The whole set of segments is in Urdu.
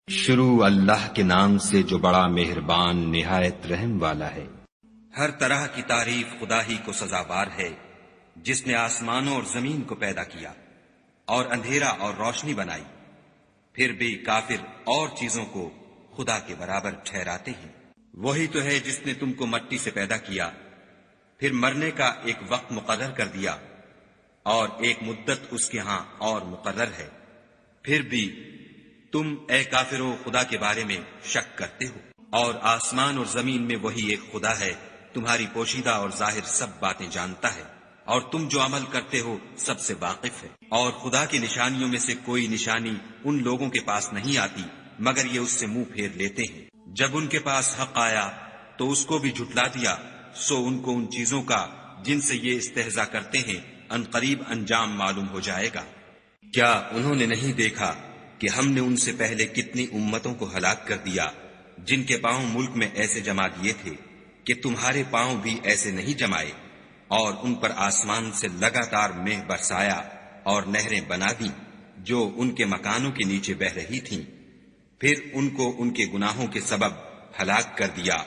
شروع اللہ کے نام سے جو بڑا مہربان نہایت رحم والا ہے۔ ہر طرح کی تعریف خدا ہی کو سزاوار ہے، جس نے آسمانوں اور زمین کو پیدا کیا اور اندھیرا اور روشنی بنائی۔ پھر بھی کافر اور چیزوں کو خدا کے برابر ٹھہراتے ہیں۔ وہی تو ہے جس نے تم کو مٹی سے پیدا کیا، پھر مرنے کا ایک وقت مقرر کر دیا اور ایک مدت اس کے ہاں اور مقرر ہے۔ پھر بھی تم اے کافرو خدا کے بارے میں شک کرتے ہو، اور آسمان اور زمین میں وہی ایک خدا ہے، تمہاری پوشیدہ اور ظاہر سب باتیں جانتا ہے، اور تم جو عمل کرتے ہو سب سے واقف ہے۔ اور خدا کی نشانیوں میں سے کوئی نشانی ان لوگوں کے پاس نہیں آتی مگر یہ اس سے منہ پھیر لیتے ہیں۔ جب ان کے پاس حق آیا تو اس کو بھی جھٹلا دیا، سو ان کو ان چیزوں کا جن سے یہ استہزاء کرتے ہیں عنقریب انجام معلوم ہو جائے گا۔ کیا انہوں نے نہیں دیکھا کہ ہم نے ان سے پہلے کتنی امتوں کو ہلاک کر دیا جن کے پاؤں ملک میں ایسے جما دیے تھے کہ تمہارے پاؤں بھی ایسے نہیں جمائے، اور ان پر آسمان سے لگاتار مہ برسایا اور نہریں بنا دیں جو ان کے مکانوں کے نیچے بہ رہی تھیں۔ پھر ان کو ان کے گناہوں کے سبب ہلاک کر دیا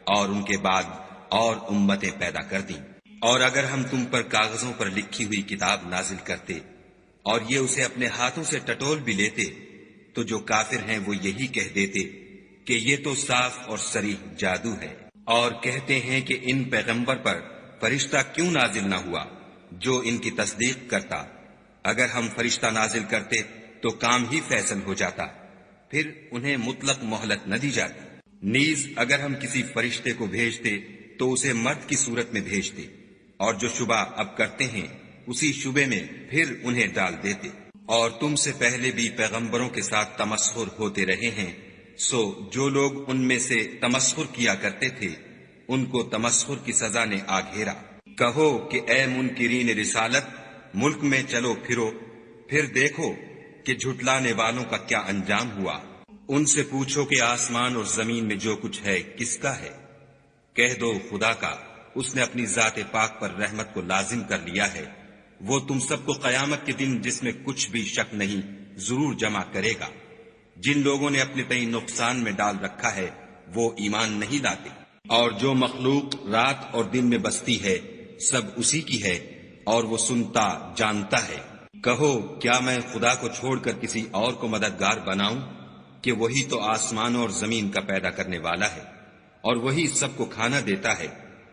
اور ان کے بعد اور امتیں پیدا کر دیں۔ اور اگر ہم تم پر کاغذوں پر لکھی ہوئی کتاب نازل کرتے اور یہ اسے اپنے ہاتھوں سے ٹٹول بھی لیتے تو جو کافر ہیں وہ یہی کہہ دیتے کہ یہ تو صاف اور صریح جادو ہے، اور کہتے ہیں کہ ان پیغمبر پر فرشتہ کیوں نازل نہ ہوا جو ان کی تصدیق کرتا۔ اگر ہم فرشتہ نازل کرتے تو کام ہی فیصل ہو جاتا، پھر انہیں مطلق مہلت نہ دی جاتی۔ نیز اگر ہم کسی فرشتے کو بھیجتے تو اسے مرد کی صورت میں بھیجتے، اور جو شبہ اب کرتے ہیں اسی شبے میں پھر انہیں ڈال دیتے۔ اور تم سے پہلے بھی پیغمبروں کے ساتھ تمسخر ہوتے رہے ہیں، سو جو لوگ ان میں سے تمسخر کیا کرتے تھے ان کو تمسخر کی سزا نے آ گھیرا۔ کہو کہ اے منکرین رسالت، ملک میں چلو پھرو، پھر دیکھو کہ جھٹلانے والوں کا کیا انجام ہوا۔ ان سے پوچھو کہ آسمان اور زمین میں جو کچھ ہے کس کا ہے؟ کہہ دو خدا کا، اس نے اپنی ذات پاک پر رحمت کو لازم کر لیا ہے۔ وہ تم سب کو قیامت کے دن جس میں کچھ بھی شک نہیں ضرور جمع کرے گا۔ جن لوگوں نے اپنے تئیں نقصان میں ڈال رکھا ہے وہ ایمان نہیں لاتے، اور جو مخلوق رات اور دن میں بستی ہے سب اسی کی ہے، اور وہ سنتا جانتا ہے۔ کہو کیا میں خدا کو چھوڑ کر کسی اور کو مددگار بناؤں کہ وہی تو آسمانوں اور زمین کا پیدا کرنے والا ہے، اور وہی سب کو کھانا دیتا ہے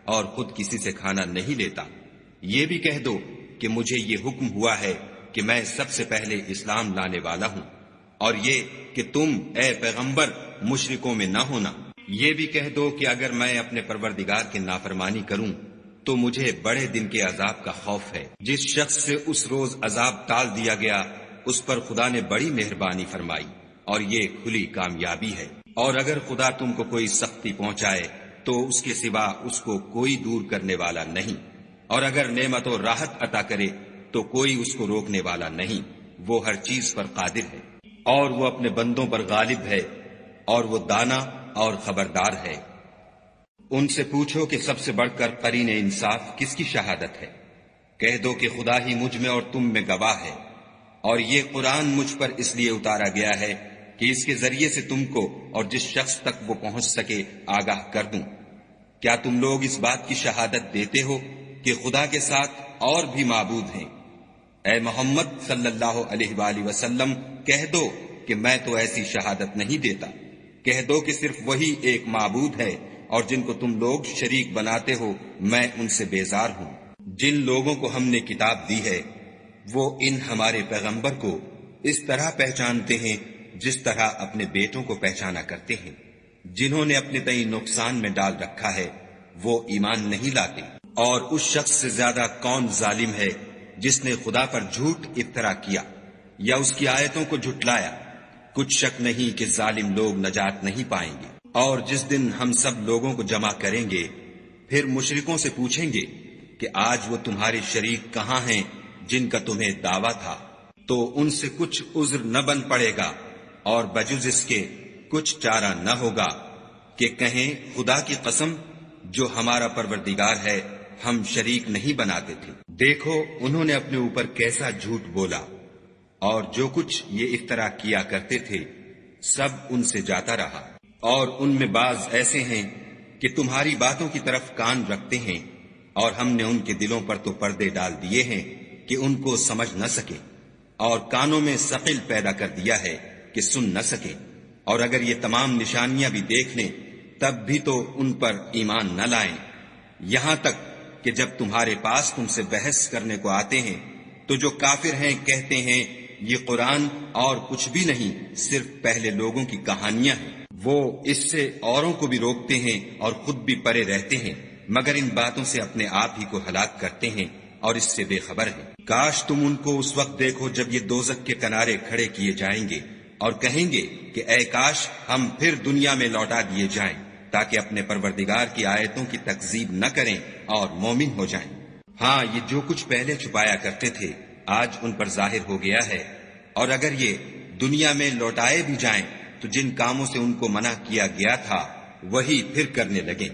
اور خود کسی سے کھانا نہیں لیتا۔ یہ بھی کہہ دو کہ مجھے یہ حکم ہوا ہے کہ میں سب سے پہلے اسلام لانے والا ہوں، اور یہ کہ تم اے پیغمبر مشرکوں میں نہ ہونا۔ یہ بھی کہہ دو کہ اگر میں اپنے پروردگار کی نافرمانی کروں تو مجھے بڑے دن کے عذاب کا خوف ہے۔ جس شخص سے اس روز عذاب ٹال دیا گیا اس پر خدا نے بڑی مہربانی فرمائی، اور یہ کھلی کامیابی ہے۔ اور اگر خدا تم کو کوئی سختی پہنچائے تو اس کے سوا اس کو کوئی دور کرنے والا نہیں، اور اگر نعمت و راحت عطا کرے تو کوئی اس کو روکنے والا نہیں۔ وہ ہر چیز پر قادر ہے، اور وہ اپنے بندوں پر غالب ہے، اور وہ دانا اور خبردار ہے۔ ان سے پوچھو کہ سب سے بڑھ کر قرین انصاف کس کی شہادت ہے؟ کہہ دو کہ خدا ہی مجھ میں اور تم میں گواہ ہے، اور یہ قرآن مجھ پر اس لیے اتارا گیا ہے کہ اس کے ذریعے سے تم کو اور جس شخص تک وہ پہنچ سکے آگاہ کر دوں۔ کیا تم لوگ اس بات کی شہادت دیتے ہو کہ خدا کے ساتھ اور بھی معبود ہیں؟ اے محمد صلی اللہ علیہ وآلہ وسلم کہہ دو کہ میں تو ایسی شہادت نہیں دیتا۔ کہہ دو کہ صرف وہی ایک معبود ہے، اور جن کو تم لوگ شریک بناتے ہو میں ان سے بیزار ہوں۔ جن لوگوں کو ہم نے کتاب دی ہے وہ ان ہمارے پیغمبر کو اس طرح پہچانتے ہیں جس طرح اپنے بیٹوں کو پہچانا کرتے ہیں۔ جنہوں نے اپنے تئیں نقصان میں ڈال رکھا ہے وہ ایمان نہیں لاتے۔ اور اس شخص سے زیادہ کون ظالم ہے جس نے خدا پر جھوٹ افطرا کیا یا اس کی آیتوں کو جھٹلایا؟ کچھ شک نہیں کہ ظالم لوگ نجات نہیں پائیں گے۔ اور جس دن ہم سب لوگوں کو جمع کریں گے پھر مشرکوں سے پوچھیں گے کہ آج وہ تمہارے شریک کہاں ہیں جن کا تمہیں دعویٰ تھا؟ تو ان سے کچھ عذر نہ بن پڑے گا، اور بجز اس کے کچھ چارہ نہ ہوگا کہ کہیں خدا کی قسم جو ہمارا پروردگار ہے ہم شریک نہیں بناتے تھے۔ دیکھو انہوں نے اپنے اوپر کیسا جھوٹ بولا، اور جو کچھ یہ افطرا کیا کرتے تھے سب ان سے جاتا رہا، اور ان میں بعض ایسے ہیں کہ تمہاری باتوں کی طرف کان رکھتے ہیں، اور ہم نے ان کے دلوں پر تو پردے ڈال دیے ہیں کہ ان کو سمجھ نہ سکے، اور کانوں میں ثقل پیدا کر دیا ہے کہ سن نہ سکے، اور اگر یہ تمام نشانیاں بھی دیکھ لیں تب بھی تو ان پر ایمان نہ لائیں، یہاں تک کہ جب تمہارے پاس تم سے بحث کرنے کو آتے ہیں تو جو کافر ہیں کہتے ہیں یہ قرآن اور کچھ بھی نہیں، صرف پہلے لوگوں کی کہانیاں ہیں۔ وہ اس سے اوروں کو بھی روکتے ہیں اور خود بھی پرے رہتے ہیں، مگر ان باتوں سے اپنے آپ ہی کو ہلاک کرتے ہیں اور اس سے بے خبر ہیں۔ کاش تم ان کو اس وقت دیکھو جب یہ دوزخ کے کنارے کھڑے کیے جائیں گے اور کہیں گے کہ اے کاش ہم پھر دنیا میں لوٹا دیے جائیں تاکہ اپنے پروردگار کی آیتوں کی تکذیب نہ کریں اور مومن ہو جائیں۔ ہاں، یہ جو کچھ پہلے چھپایا کرتے تھے آج ان پر ظاہر ہو گیا ہے، اور اگر یہ دنیا میں لوٹائے بھی جائیں تو جن کاموں سے ان کو منع کیا گیا تھا وہی پھر کرنے لگیں۔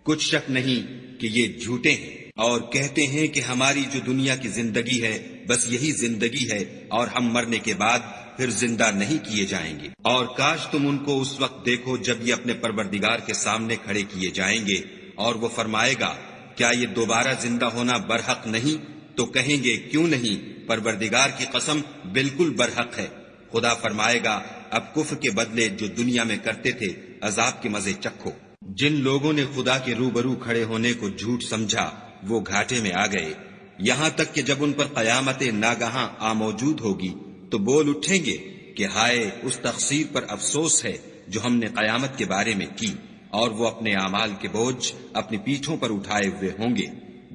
کچھ شک نہیں کہ یہ جھوٹے ہیں اور کہتے ہیں کہ ہماری جو دنیا کی زندگی ہے بس یہی زندگی ہے اور ہم مرنے کے بعد پھر زندہ نہیں کیے جائیں گے۔ اور کاش تم ان کو اس وقت دیکھو جب یہ اپنے پروردگار کے سامنے کھڑے کیے جائیں گے اور وہ فرمائے گا کیا یہ دوبارہ زندہ ہونا برحق نہیں؟ تو کہیں گے کیوں نہیں، پروردگار کی قسم بالکل برحق ہے۔ خدا فرمائے گا اب کفر کے بدلے جو دنیا میں کرتے تھے عذاب کے مزے چکھو۔ جن لوگوں نے خدا کے روبرو کھڑے ہونے کو جھوٹ سمجھا وہ گھاٹے میں آ گئے، یہاں تک کہ جب ان پر قیامت ناگہاں موجود ہوگی تو بول اٹھیں گے کہ ہائے اس تقصیر پر افسوس ہے جو ہم نے قیامت کے بارے میں کی، اور وہ اپنے اعمال کے بوجھ اپنی پیٹھوں پر اٹھائے ہوئے ہوں گے۔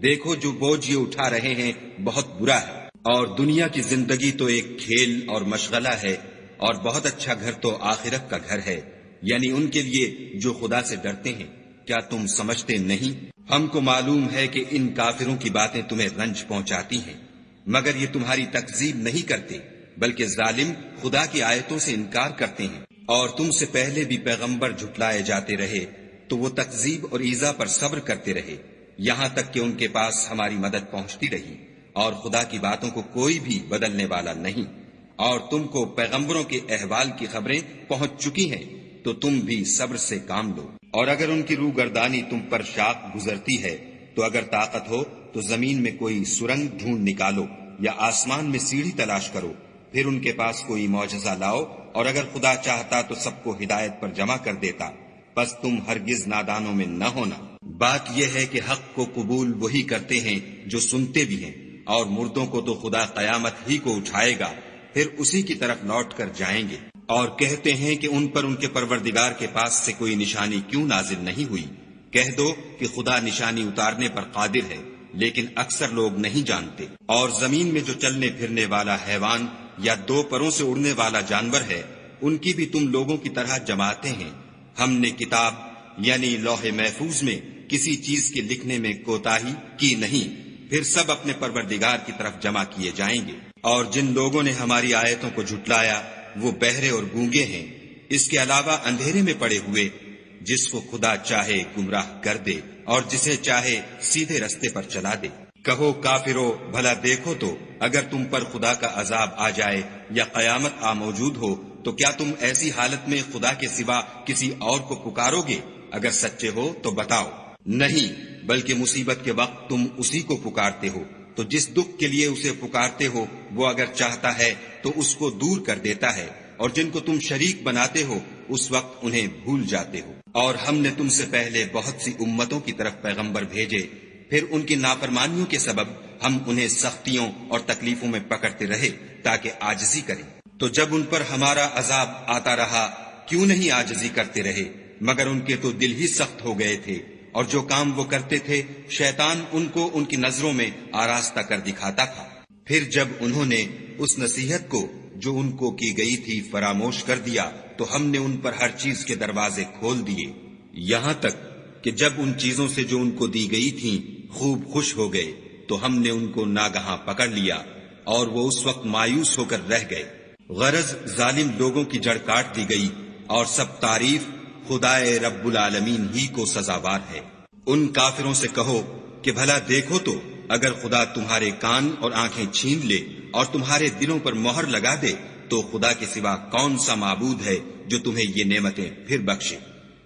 دیکھو جو بوجھ یہ اٹھا رہے ہیں بہت برا ہے، اور دنیا کی زندگی تو ایک کھیل اور مشغلہ ہے، اور بہت اچھا گھر تو آخرت کا گھر ہے، یعنی ان کے لیے جو خدا سے ڈرتے ہیں۔ کیا تم سمجھتے نہیں؟ ہم کو معلوم ہے کہ ان کافروں کی باتیں تمہیں رنج پہنچاتی ہیں، مگر یہ تمہاری تکذیب نہیں کرتے، بلکہ ظالم خدا کی آیتوں سے انکار کرتے ہیں۔ اور تم سے پہلے بھی پیغمبر جھٹلائے جاتے رہے تو وہ تکذیب اور ایذا پر صبر کرتے رہے، یہاں تک کہ ان کے پاس ہماری مدد پہنچتی رہی، اور خدا کی باتوں کو کوئی بھی بدلنے والا نہیں۔ اور تم کو پیغمبروں کے احوال کی خبریں پہنچ چکی ہیں تو تم بھی صبر سے کام لو۔ اور اگر ان کی روح گردانی تم پر شاق گزرتی ہے تو اگر طاقت ہو تو زمین میں کوئی سرنگ ڈھونڈ نکالو یا آسمان میں سیڑھی تلاش کرو، پھر ان کے پاس کوئی معجزہ لاؤ، اور اگر خدا چاہتا تو سب کو ہدایت پر جمع کر دیتا، پس تم ہرگز نادانوں میں نہ ہونا۔ بات یہ ہے کہ حق کو قبول وہی کرتے ہیں جو سنتے بھی ہیں، اور مردوں کو تو خدا قیامت ہی کو اٹھائے گا، پھر اسی کی طرف لوٹ کر جائیں گے۔ اور کہتے ہیں کہ ان پر ان کے پروردگار کے پاس سے کوئی نشانی کیوں نازل نہیں ہوئی؟ کہہ دو کہ خدا نشانی اتارنے پر قادر ہے، لیکن اکثر لوگ نہیں جانتے۔ اور زمین میں جو چلنے پھرنے والا حیوان یا دو پروں سے اڑنے والا جانور ہے ان کی بھی تم لوگوں کی طرح جماعتیں ہیں۔ ہم نے کتاب یعنی لوح محفوظ میں کسی چیز کے لکھنے میں کوتاہی کی نہیں، پھر سب اپنے پروردگار کی طرف جمع کیے جائیں گے۔ اور جن لوگوں نے ہماری آیتوں کو جھٹلایا وہ بہرے اور گونگے ہیں، اس کے علاوہ اندھیرے میں پڑے ہوئے، جس کو خدا چاہے گمراہ کر دے اور جسے چاہے سیدھے رستے پر چلا دے۔ کہو کافرو بھلا دیکھو تو اگر تم پر خدا کا عذاب آ جائے یا قیامت موجود ہو تو کیا تم ایسی حالت میں خدا کے سوا کسی اور کو پکارو گے؟ اگر سچے ہو تو بتاؤ۔ نہیں، بلکہ مصیبت کے وقت تم اسی کو پکارتے ہو، تو جس دکھ کے لیے اسے پکارتے ہو وہ اگر چاہتا ہے تو اس کو دور کر دیتا ہے، اور جن کو تم شریک بناتے ہو اس وقت انہیں بھول جاتے ہو۔ اور ہم نے تم سے پہلے بہت سی امتوں کی طرف پیغمبر بھیجے، پھر ان کی نافرمانیوں کے سبب ہم انہیں سختیوں اور تکلیفوں میں پکڑتے رہے تاکہ عاجزی کریں۔ تو جب ان پر ہمارا عذاب آتا رہا کیوں نہیں عاجزی کرتے رہے، مگر ان کے تو دل ہی سخت ہو گئے تھے، اور جو کام وہ کرتے تھے شیطان ان کو ان کی نظروں میں آراستہ کر دکھاتا تھا۔ پھر جب انہوں نے اس نصیحت کو جو ان کو کی گئی تھی فراموش کر دیا تو ہم نے ان پر ہر چیز کے دروازے کھول دیے، یہاں تک کہ جب ان چیزوں سے جو ان کو دی گئی تھیں خوب خوش ہو گئے تو ہم نے ان کو ناگہاں پکڑ لیا، اور وہ اس وقت مایوس ہو کر رہ گئے۔ غرض ظالم لوگوں کی جڑ کاٹ دی گئی، اور سب تعریف خدائے رب العالمین ہی کو سزاوار ہے۔ ان کافروں سے کہو کہ بھلا دیکھو تو اگر خدا تمہارے کان اور آنکھیں چھین لے اور تمہارے دلوں پر مہر لگا دے تو خدا کے سوا کون سا معبود ہے جو تمہیں یہ نعمتیں پھر بخشے؟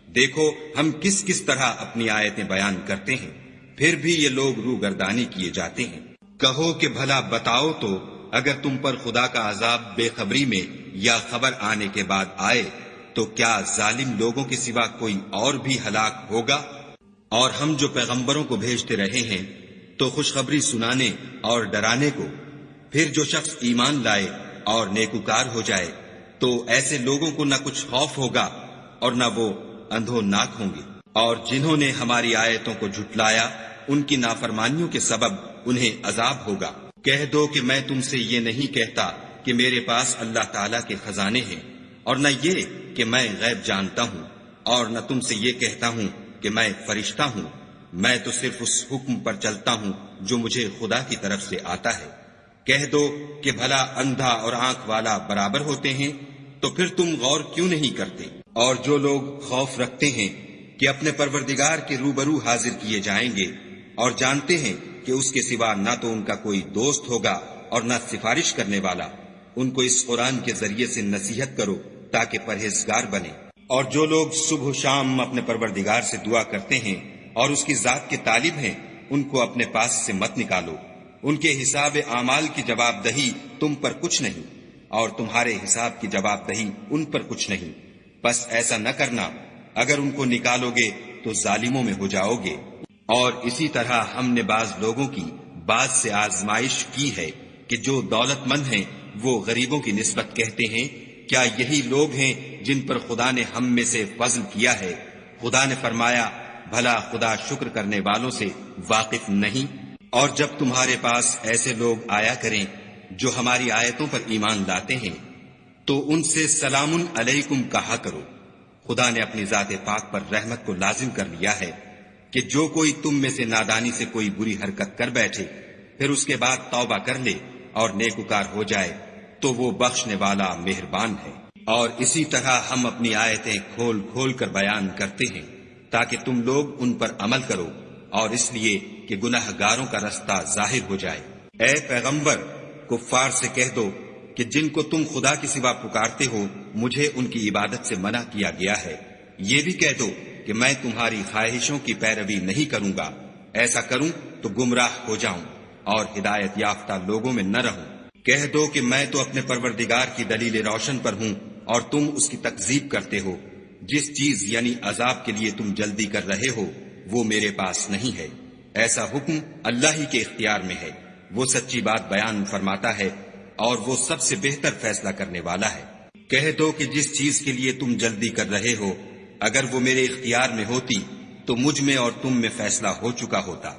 دیکھو ہم کس کس طرح اپنی آیتیں بیان کرتے ہیں، پھر بھی یہ لوگ روگردانی کیے جاتے ہیں۔ کہو کہ بھلا بتاؤ تو اگر تم پر خدا کا عذاب بے خبری میں یا خبر آنے کے بعد آئے تو کیا ظالم لوگوں کے سوا کوئی اور بھی ہلاک ہوگا؟ اور ہم جو پیغمبروں کو بھیجتے رہے ہیں تو خوشخبری سنانے اور ڈرانے کو، پھر جو شخص ایمان لائے اور نیکوکار ہو جائے تو ایسے لوگوں کو نہ کچھ خوف ہوگا اور نہ وہ اندھوناک ہوں گے۔ اور جنہوں نے ہماری آیتوں کو جھٹلایا ان کی نافرمانیوں کے سبب انہیں عذاب ہوگا۔ کہہ دو کہ میں تم سے یہ نہیں کہتا کہ میرے پاس اللہ تعالیٰ کے خزانے ہیں، اور نہ یہ کہ میں غیب جانتا ہوں، اور نہ تم سے یہ کہتا ہوں کہ میں فرشتہ ہوں۔ میں تو صرف اس حکم پر چلتا ہوں جو مجھے خدا کی طرف سے آتا ہے۔ کہہ دو کہ بھلا اندھا اور آنکھ والا برابر ہوتے ہیں؟ تو پھر تم غور کیوں نہیں کرتے؟ اور جو لوگ خوف رکھتے ہیں کہ اپنے پروردگار کے روبرو حاضر کیے جائیں گے اور جانتے ہیں کہ اس کے سوا نہ تو ان کا کوئی دوست ہوگا اور نہ سفارش کرنے والا، ان کو اس قرآن کے ذریعے سے نصیحت کرو تاکہ پرہیزگار بنے۔ اور جو لوگ صبح و شام اپنے پروردگار سے دعا کرتے ہیں اور اس کی ذات کے طالب ہیں، ان کو اپنے پاس سے مت نکالو۔ ان کے حساب اعمال کی جواب دہی تم پر کچھ نہیں، اور تمہارے حساب کی جواب دہی ان پر کچھ نہیں۔ بس ایسا نہ کرنا، اگر ان کو نکالو گے تو ظالموں میں ہو جاؤ گے۔ اور اسی طرح ہم نے بعض لوگوں کی بعض سے آزمائش کی ہے کہ جو دولت مند ہیں وہ غریبوں کی نسبت کہتے ہیں کیا یہی لوگ ہیں جن پر خدا نے ہم میں سے فضل کیا ہے؟ خدا نے فرمایا بھلا خدا شکر کرنے والوں سے واقف نہیں؟ اور جب تمہارے پاس ایسے لوگ آیا کریں جو ہماری آیتوں پر ایمان لاتے ہیں تو ان سے سلام علیکم کہا کرو۔ خدا نے اپنی ذات پاک پر رحمت کو لازم کر لیا ہے کہ جو کوئی تم میں سے نادانی سے کوئی بری حرکت کر بیٹھے پھر اس کے بعد توبہ کر لے اور نیکوکار ہو جائے تو وہ بخشنے والا مہربان ہے۔ اور اسی طرح ہم اپنی آیتیں کھول کھول کر بیان کرتے ہیں تاکہ تم لوگ ان پر عمل کرو، اور اس لیے کہ گناہ گاروں کا رستہ ظاہر ہو جائے۔ اے پیغمبر، کفار سے کہہ دو کہ جن کو تم خدا کے سوا پکارتے ہو مجھے ان کی عبادت سے منع کیا گیا ہے۔ یہ بھی کہہ دو کہ میں تمہاری خواہشوں کی پیروی نہیں کروں گا، ایسا کروں تو گمراہ ہو جاؤں اور ہدایت یافتہ لوگوں میں نہ رہوں۔ کہہ دو کہ میں تو اپنے پروردگار کی دلیل روشن پر ہوں اور تم اس کی تکذیب کرتے ہو۔ جس چیز یعنی عذاب کے لیے تم جلدی کر رہے ہو وہ میرے پاس نہیں ہے، ایسا حکم اللہ ہی کے اختیار میں ہے۔ وہ سچی بات بیان فرماتا ہے اور وہ سب سے بہتر فیصلہ کرنے والا ہے۔ کہہ دو کہ جس چیز کے لیے تم جلدی کر رہے ہو اگر وہ میرے اختیار میں ہوتی تو مجھ میں اور تم میں فیصلہ ہو چکا ہوتا،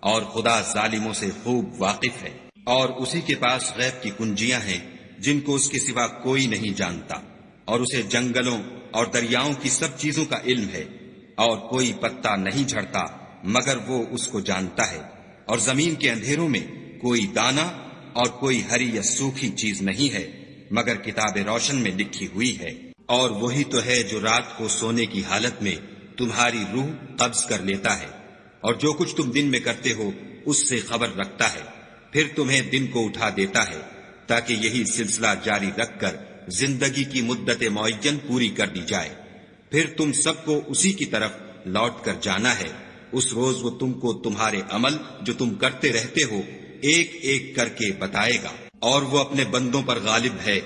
اور خدا ظالموں سے خوب واقف ہے۔ اور اسی کے پاس غیب کی کنجیاں ہیں جن کو اس کے سوا کوئی نہیں جانتا، اور اسے جنگلوں اور دریاؤں کی سب چیزوں کا علم ہے، اور کوئی پتا نہیں جھڑتا مگر وہ اس کو جانتا ہے، اور زمین کے اندھیروں میں کوئی دانہ اور کوئی ہری یا سوکھی چیز نہیں ہے مگر کتاب روشن میں لکھی ہوئی ہے۔ اور وہی تو ہے جو رات کو سونے کی حالت میں تمہاری روح قبض کر لیتا ہے، اور جو کچھ تم دن میں کرتے ہو اس سے خبر رکھتا ہے، پھر تمہیں دن کو اٹھا دیتا ہے تاکہ یہی سلسلہ جاری رکھ کر زندگی کی مدت معین پوری کر دی جائے۔ پھر تم سب کو اسی کی طرف لوٹ کر جانا ہے۔ اس روز وہ تم کو تمہارے عمل جو تم کرتے رہتے ہو ایک ایک کر کے بتائے گا، اور وہ اپنے بندوں پر غالب ہے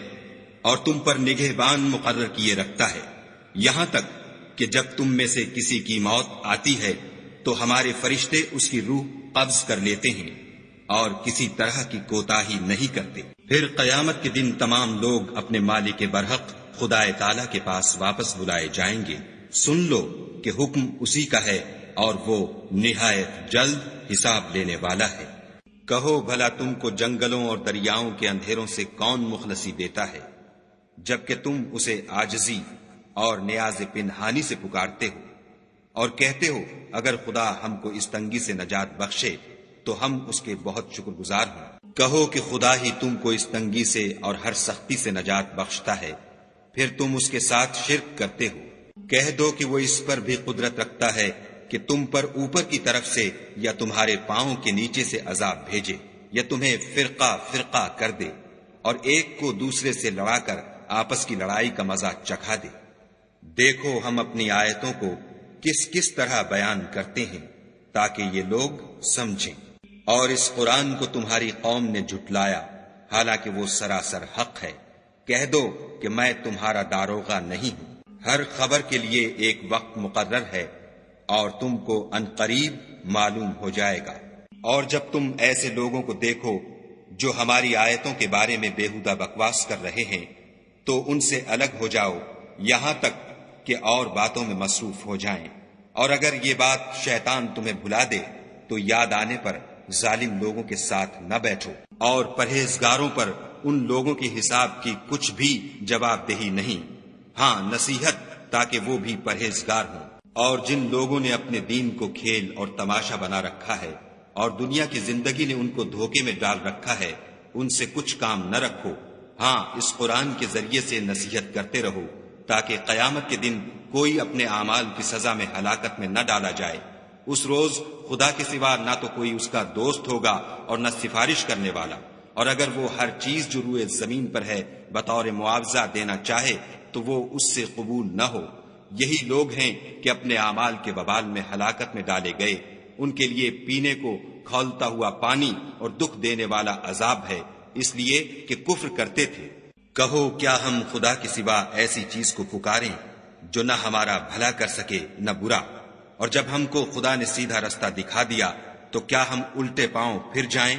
اور تم پر نگہبان مقرر کیے رکھتا ہے، یہاں تک کہ جب تم میں سے کسی کی موت آتی ہے تو ہمارے فرشتے اس کی روح قبض کر لیتے ہیں اور کسی طرح کی کوتاہی نہیں کرتے۔ پھر قیامت کے دن تمام لوگ اپنے مالک برحق خدا تعالی کے پاس واپس بلائے جائیں گے۔ سن لو کہ حکم اسی کا ہے اور وہ نہایت جلد حساب لینے والا ہے۔ کہو بھلا تم کو جنگلوں اور دریاؤں کے اندھیروں سے کون مخلصی دیتا ہے جبکہ تم اسے عاجزی اور نیاز پنہانی سے پکارتے ہو اور کہتے ہو اگر خدا ہم کو اس تنگی سے نجات بخشے تو ہم اس کے بہت شکر گزار ہوں۔ کہو کہ خدا ہی تم کو اس تنگی سے اور ہر سختی سے نجات بخشتا ہے، پھر تم اس کے ساتھ شرک کرتے ہو۔ کہہ دو کہ وہ اس پر بھی قدرت رکھتا ہے کہ تم پر اوپر کی طرف سے یا تمہارے پاؤں کے نیچے سے عذاب بھیجے یا تمہیں فرقہ فرقہ کر دے، اور ایک کو دوسرے سے لڑا کر آپس کی لڑائی کا مزہ چکھا دے۔ دیکھو ہم اپنی آیتوں کو کس کس طرح بیان کرتے ہیں تاکہ یہ لوگ سمجھیں۔ اور اس قرآن کو تمہاری قوم نے جھٹلایا حالانکہ وہ سراسر حق ہے۔ کہہ دو کہ میں تمہارا داروغہ نہیں ہوں۔ ہر خبر کے لیے ایک وقت مقرر ہے اور تم کو عنقریب معلوم ہو جائے گا۔ اور جب تم ایسے لوگوں کو دیکھو جو ہماری آیتوں کے بارے میں بےہودہ بکواس کر رہے ہیں تو ان سے الگ ہو جاؤ یہاں تک کہ اور باتوں میں مصروف ہو جائیں۔ اور اگر یہ بات شیطان تمہیں بھلا دے تو یاد آنے پر ظالم لوگوں کے ساتھ نہ بیٹھو۔ اور پرہیزگاروں پر ان لوگوں کے حساب کی کچھ بھی جواب دہی نہیں، ہاں نصیحت تاکہ وہ بھی پرہیزگار ہوں۔ اور جن لوگوں نے اپنے دین کو کھیل اور تماشا بنا رکھا ہے اور دنیا کی زندگی نے ان کو دھوکے میں ڈال رکھا ہے، ان سے کچھ کام نہ رکھو۔ ہاں اس قرآن کے ذریعے سے نصیحت کرتے رہو تاکہ قیامت کے دن کوئی اپنے اعمال کی سزا میں ہلاکت میں نہ ڈالا جائے۔ اس روز خدا کے سوا نہ تو کوئی اس کا دوست ہوگا اور نہ سفارش کرنے والا، اور اگر وہ ہر چیز جو روئے زمین پر ہے بطور معاوضہ دینا چاہے تو وہ اس سے قبول نہ ہو۔ یہی لوگ ہیں کہ اپنے اعمال کے وبال میں ہلاکت میں ڈالے گئے۔ ان کے لیے پینے کو کھولتا ہوا پانی اور دکھ دینے والا عذاب ہے، اس لیے کہ کفر کرتے تھے۔ کہو کیا ہم خدا کے سوا ایسی چیز کو پکاریں جو نہ ہمارا بھلا کر سکے نہ برا؟ اور جب ہم کو خدا نے سیدھا رستہ دکھا دیا تو کیا ہم الٹے پاؤں پھر جائیں؟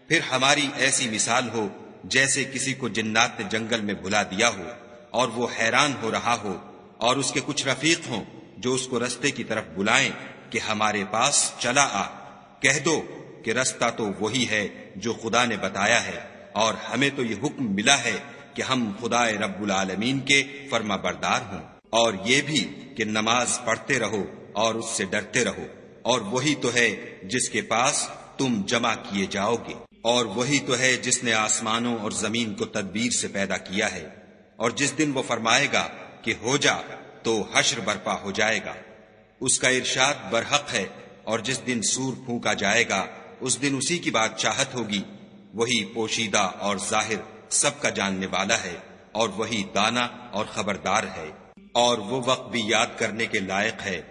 پھر ہماری ایسی مثال ہو جیسے کسی کو جنات نے جنگل میں بھلا دیا ہو اور وہ حیران ہو رہا ہو، اور اس کے کچھ رفیق ہوں جو اس کو رستے کی طرف بلائیں کہ ہمارے پاس چلا آ۔ کہہ دو کہ رستہ تو وہی ہے جو خدا نے بتایا ہے، اور ہمیں تو یہ حکم ملا ہے کہ ہم خدا رب العالمین کے فرما بردار ہوں، اور یہ بھی کہ نماز پڑھتے رہو اور اس سے ڈرتے رہو، اور وہی تو ہے جس کے پاس تم جمع کیے جاؤ گے، اور وہی تو ہے جس نے آسمانوں اور زمین کو تدبیر سے پیدا کیا ہے، اور جس دن وہ فرمائے گا کہ ہو جا تو حشر برپا ہو جائے گا، اس کا ارشاد برحق ہے۔ اور جس دن سور پھونکا جائے گا اس دن اسی کی بادشاہت ہوگی، وہی پوشیدہ اور ظاہر سب کا جاننے والا ہے، اور وہی دانا اور خبردار ہے۔ اور وہ وقت بھی یاد کرنے کے لائق ہے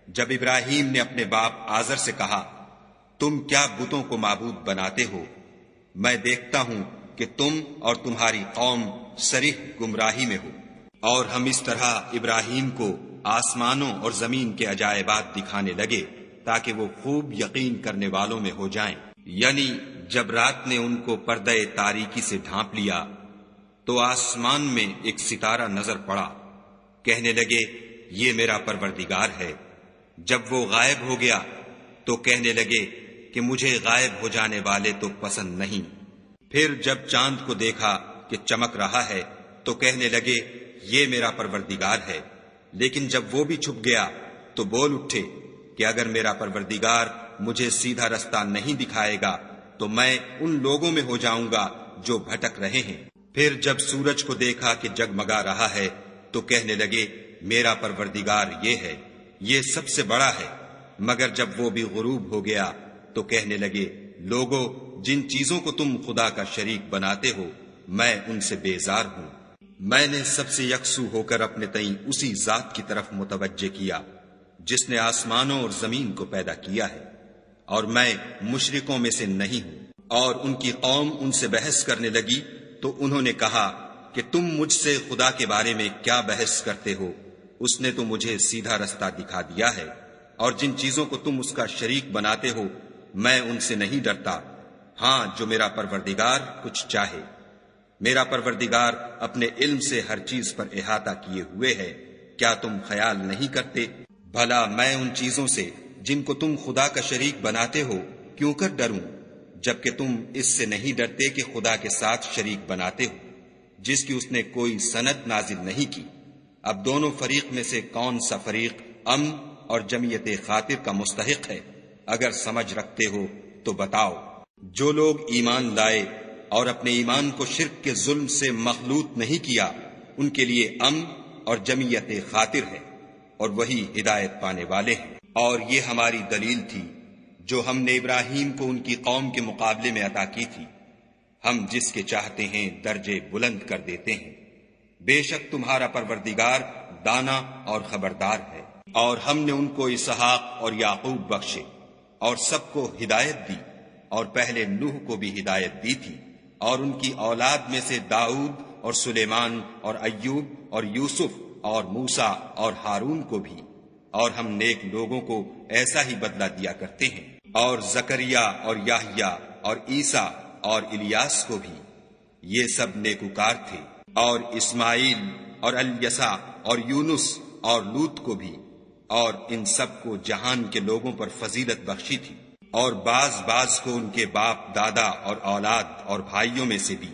جب ابراہیم نے اپنے باپ آزر سے کہا، تم کیا بتوں کو معبود بناتے ہو؟ میں دیکھتا ہوں کہ تم اور تمہاری قوم صریح گمراہی میں ہو۔ اور ہم اس طرح ابراہیم کو آسمانوں اور زمین کے عجائبات دکھانے لگے تاکہ وہ خوب یقین کرنے والوں میں ہو جائیں۔ یعنی جب رات نے ان کو پردہ تاریکی سے ڈھانپ لیا تو آسمان میں ایک ستارہ نظر پڑا، کہنے لگے یہ میرا پروردگار ہے۔ جب وہ غائب ہو گیا تو کہنے لگے کہ مجھے غائب ہو جانے والے تو پسند نہیں۔ پھر جب چاند کو دیکھا کہ چمک رہا ہے تو کہنے لگے یہ میرا پروردگار ہے۔ لیکن جب وہ بھی چھپ گیا تو بول اٹھے کہ اگر میرا پروردگار مجھے سیدھا رستہ نہیں دکھائے گا تو میں ان لوگوں میں ہو جاؤں گا جو بھٹک رہے ہیں۔ پھر جب سورج کو دیکھا کہ جگمگا رہا ہے تو کہنے لگے میرا پروردگار یہ ہے، یہ سب سے بڑا ہے۔ مگر جب وہ بھی غروب ہو گیا تو کہنے لگے لوگو جن چیزوں کو تم خدا کا شریک بناتے ہو میں ان سے بیزار ہوں۔ میں نے سب سے یکسو ہو کر اپنے تئیں اسی ذات کی طرف متوجہ کیا جس نے آسمانوں اور زمین کو پیدا کیا ہے، اور میں مشرکوں میں سے نہیں ہوں۔ اور ان کی قوم ان سے بحث کرنے لگی تو انہوں نے کہا کہ تم مجھ سے خدا کے بارے میں کیا بحث کرتے ہو؟ اس نے تو مجھے سیدھا رستہ دکھا دیا ہے، اور جن چیزوں کو تم اس کا شریک بناتے ہو میں ان سے نہیں ڈرتا، ہاں جو میرا پروردگار کچھ چاہے۔ میرا پروردگار اپنے علم سے ہر چیز پر احاطہ کیے ہوئے ہے، کیا تم خیال نہیں کرتے؟ بھلا میں ان چیزوں سے جن کو تم خدا کا شریک بناتے ہو کیوں کر ڈروں، جبکہ تم اس سے نہیں ڈرتے کہ خدا کے ساتھ شریک بناتے ہو جس کی اس نے کوئی سند نازل نہیں کی۔ اب دونوں فریق میں سے کون سا فریق امن اور جمعیت خاطر کا مستحق ہے؟ اگر سمجھ رکھتے ہو تو بتاؤ۔ جو لوگ ایمان لائے اور اپنے ایمان کو شرک کے ظلم سے مخلوط نہیں کیا ان کے لیے امن اور جمعیت خاطر ہے، اور وہی ہدایت پانے والے ہیں۔ اور یہ ہماری دلیل تھی جو ہم نے ابراہیم کو ان کی قوم کے مقابلے میں عطا کی تھی۔ ہم جس کے چاہتے ہیں درجے بلند کر دیتے ہیں۔ بے شک تمہارا پروردگار دانا اور خبردار ہے۔ اور ہم نے ان کو اسحاق اور یعقوب بخشے اور سب کو ہدایت دی، اور پہلے نوح کو بھی ہدایت دی تھی، اور ان کی اولاد میں سے داؤد اور سلیمان اور ایوب اور یوسف اور موسیٰ اور ہارون کو بھی، اور ہم نیک لوگوں کو ایسا ہی بدلہ دیا کرتے ہیں، اور زکریا اور یحییٰ اور عیسیٰ اور الیاس کو بھی، یہ سب نیکوکار تھے، اور اسماعیل اور الیسع اور یونس اور لوط کو بھی، اور ان سب کو جہان کے لوگوں پر فضیلت بخشی تھی، اور بعض کو ان کے باپ دادا اور اولاد اور بھائیوں میں سے بھی،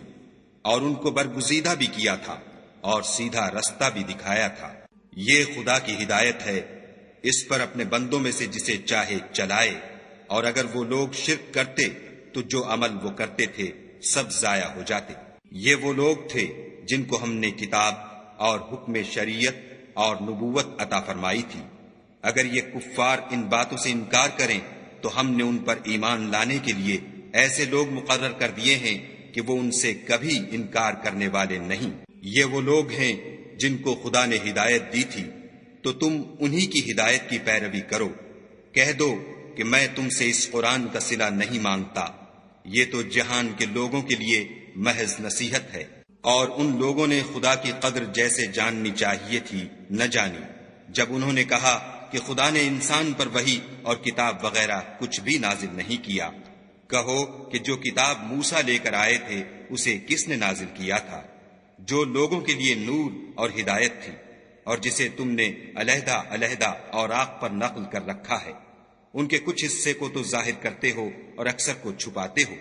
اور ان کو برگزیدہ بھی کیا تھا اور سیدھا رستہ بھی دکھایا تھا۔ یہ خدا کی ہدایت ہے، اس پر اپنے بندوں میں سے جسے چاہے چلائے، اور اگر وہ لوگ شرک کرتے تو جو عمل وہ کرتے تھے سب ضائع ہو جاتے۔ یہ وہ لوگ تھے جن کو ہم نے کتاب اور حکم شریعت اور نبوت عطا فرمائی تھی۔ اگر یہ کفار ان باتوں سے انکار کریں تو ہم نے ان پر ایمان لانے کے لیے ایسے لوگ مقرر کر دیے ہیں کہ وہ ان سے کبھی انکار کرنے والے نہیں۔ یہ وہ لوگ ہیں جن کو خدا نے ہدایت دی تھی، تو تم انہی کی ہدایت کی پیروی کرو۔ کہہ دو کہ میں تم سے اس قرآن کا صلہ نہیں مانگتا، یہ تو جہان کے لوگوں کے لیے محض نصیحت ہے۔ اور ان لوگوں نے خدا کی قدر جیسے جاننی چاہیے تھی نہ جانی، جب انہوں نے کہا کہ خدا نے انسان پر وحی اور کتاب وغیرہ کچھ بھی نازل نہیں کیا۔ کہو کہ جو کتاب موسیٰ لے کر آئے تھے اسے کس نے نازل کیا تھا، جو لوگوں کے لیے نور اور ہدایت تھی، اور جسے تم نے علیحدہ علیحدہ اوراق پر نقل کر رکھا ہے۔ ان کے کچھ حصے کو تو ظاہر کرتے ہو اور اکثر کو چھپاتے ہو،